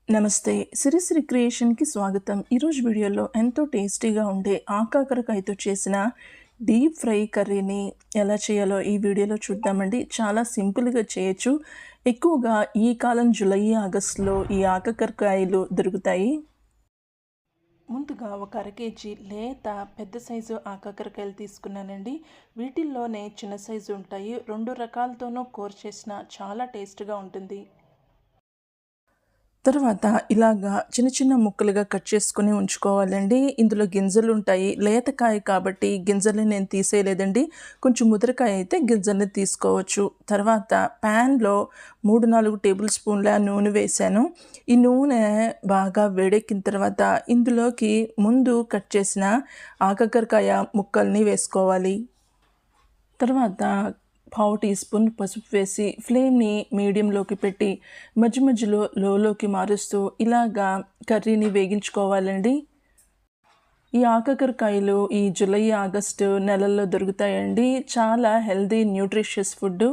నమస్తే. సిరిసిరి క్రియేషన్‌కి స్వాగతం. ఈరోజు వీడియోలో ఎంతో టేస్టీగా ఉండే ఆకాకరకాయతో చేసిన డీప్ ఫ్రై కర్రీని ఎలా చేయాలో ఈ వీడియోలో చూద్దామండి. చాలా సింపుల్‌గా చేయొచ్చు. ఎక్కువగా ఈ కాలం జులై, ఆగస్టులో ఈ ఆకాకరకాయలు దొరుకుతాయి. ముందుగా ఒక అర కేజీ లేత పెద్ద సైజు ఆకాకరకాయలు తీసుకున్నానండి. వీటిల్లోనే చిన్న సైజు ఉంటాయి. 2 రకాలతోనూ కూర చేసినా చాలా టేస్ట్‌గా ఉంటుంది. తర్వాత ఇలాగా చిన్న చిన్న ముక్కలుగా కట్ చేసుకొని ఉంచుకోవాలండి. ఇందులో గింజలుంటాయి. లేత కాయ కాబట్టి గింజల్ని నేను తీసేయలేదండి. కొంచెం ముదరకాయ అయితే గింజల్ని తీసుకోవచ్చు. తర్వాత ప్యాన్‌లో 3, 4 టేబుల్ స్పూన్ల నూనె వేశాను. ఈ నూనె బాగా వేడెక్కిన తర్వాత ఇందులోకి ముందు కట్ చేసిన ఆకాకరకాయ ముక్కల్ని వేసుకోవాలి. తర్వాత పావు టీ స్పూన్ పసుపు వేసి ఫ్లేమ్ని మీడియంలోకి పెట్టి మధ్య మధ్యలో లోలోకి మారుస్తూ ఇలాగా కర్రీని వేగించుకోవాలండి. ఈ ఆకాకరకాయలు ఈ జూలై, ఆగస్టు నెలల్లో దొరుకుతాయండి. చాలా హెల్దీ న్యూట్రిషియస్ ఫుడ్.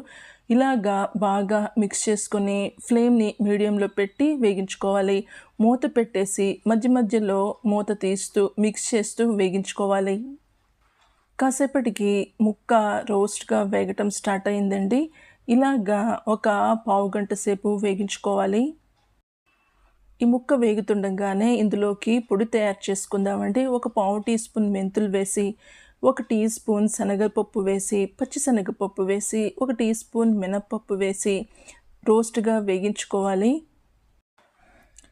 ఇలాగా బాగా మిక్స్ చేసుకొని ఫ్లేమ్ని మీడియంలో పెట్టి వేగించుకోవాలి. మూత పెట్టేసి మధ్య మధ్యలో మూత తీస్తూ మిక్స్ చేస్తూ వేగించుకోవాలి. కాసేపటికి ముక్క రోస్ట్‌గా వేగటం స్టార్ట్ అయిందండి. ఇలాగా ఒక పావుగంట సేపు వేగించుకోవాలి. ఈ ముక్క వేగుతుండగానే ఇందులోకి పొడి తయారు చేసుకుందామండి. ఒక పావు టీ స్పూన్ మెంతులు వేసి, ఒక టీ స్పూన్ శనగపప్పు వేసి, పచ్చిశనగపప్పు వేసి, ఒక టీ స్పూన్ మినప్పప్పు వేసి రోస్ట్‌గా వేగించుకోవాలి.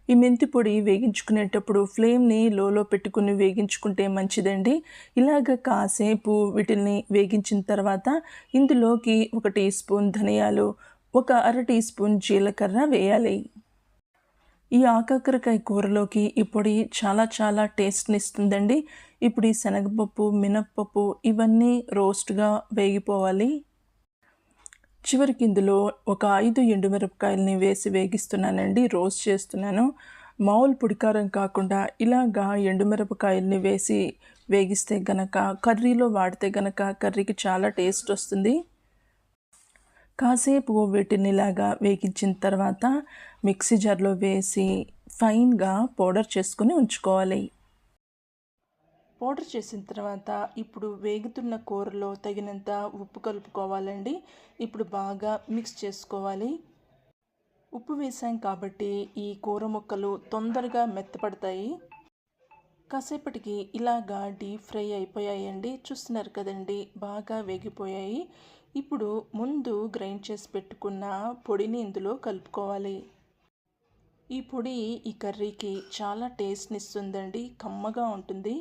ఈ మెంతి పొడి వేగించుకునేటప్పుడు ఫ్లేమ్ని లోలో పెట్టుకుని వేగించుకుంటే మంచిదండి. ఇలాగ కాసేపు వీటిని వేగించిన తర్వాత ఇందులోకి ఒక టీ స్పూన్ ధనియాలు, ఒక అర టీ స్పూన్ జీలకర్ర వేయాలి. ఈ ఆకాకరకాయ కూరలోకి ఈ పొడి చాలా చాలా టేస్ట్‌నిస్తుందండి. ఇప్పుడు ఈ శనగపప్పు, మినప్పప్పు ఇవన్నీ రోస్ట్‌గా వేగిపోవాలి. చివరికి ఇందులో ఒక 5 ఎండుమిరపకాయలని వేసి వేగిస్తున్నానండి. రోస్ట్ చేస్తున్నాను. మామూలు పొడికారం కాకుండా ఇలాగా ఎండుమిరపకాయలని వేసి వేగిస్తే గనక కర్రీలో వాడితే గనక కర్రీకి చాలా టేస్ట్ వస్తుంది. కాసేపు వీటిని ఇలాగా వేగించిన తర్వాత మిక్సీ జార్‌లో వేసి ఫైన్‌గా పౌడర్ చేసుకొని ఉంచుకోవాలి. పౌడర్ చేసిన తర్వాత ఇప్పుడు వేగుతున్న కూరలో తగినంత ఉప్పు కలుపుకోవాలండి. ఇప్పుడు బాగా మిక్స్ చేసుకోవాలి. ఉప్పు వేసాం కాబట్టి ఈ కూర ముక్కలు తొందరగా మెత్తపడతాయి. కాసేపటికి ఇలాగా డీప్ ఫ్రై అయిపోయాయండి. చూస్తున్నారు కదండి, బాగా వేగిపోయాయి. ఇప్పుడు ముందు గ్రైండ్ చేసి పెట్టుకున్న పొడిని ఇందులో కలుపుకోవాలి. ఈ పొడి ఈ కర్రీకి చాలా టేస్ట్‌నిస్తుందండి. కమ్మగా ఉంటుంది.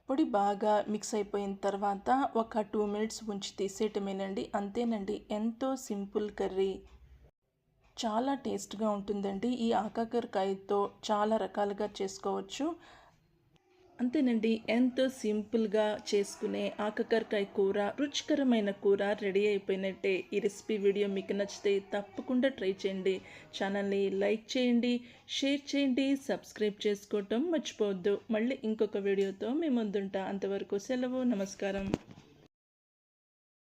పొడి బాగా మిక్స్ అయిపోయిన తర్వాత ఒక 2 మినిట్స్ ఉంచి తీసేయటమేనండి. అంతేనండి, ఎంతో సింపుల్ కర్రీ. చాలా టేస్ట్‌గా ఉంటుందండి. ఈ ఆకాకరకాయతో చాలా రకాలుగా చేసుకోవచ్చు. అంతేనండి, ఎంతో సింపుల్‌గా చేసుకునే ఆకాకరకాయ కూర, రుచికరమైన కూర రెడీ అయిపోయినట్టే. ఈ రెసిపీ వీడియో మీకు నచ్చితే తప్పకుండా ట్రై చేయండి. ఛానల్ని లైక్ చేయండి, షేర్ చేయండి, సబ్స్క్రైబ్ చేసుకోవటం మర్చిపోవద్దు. మళ్ళీ ఇంకొక వీడియోతో మీ ముందుంటా. అంతవరకు సెలవు. నమస్కారం.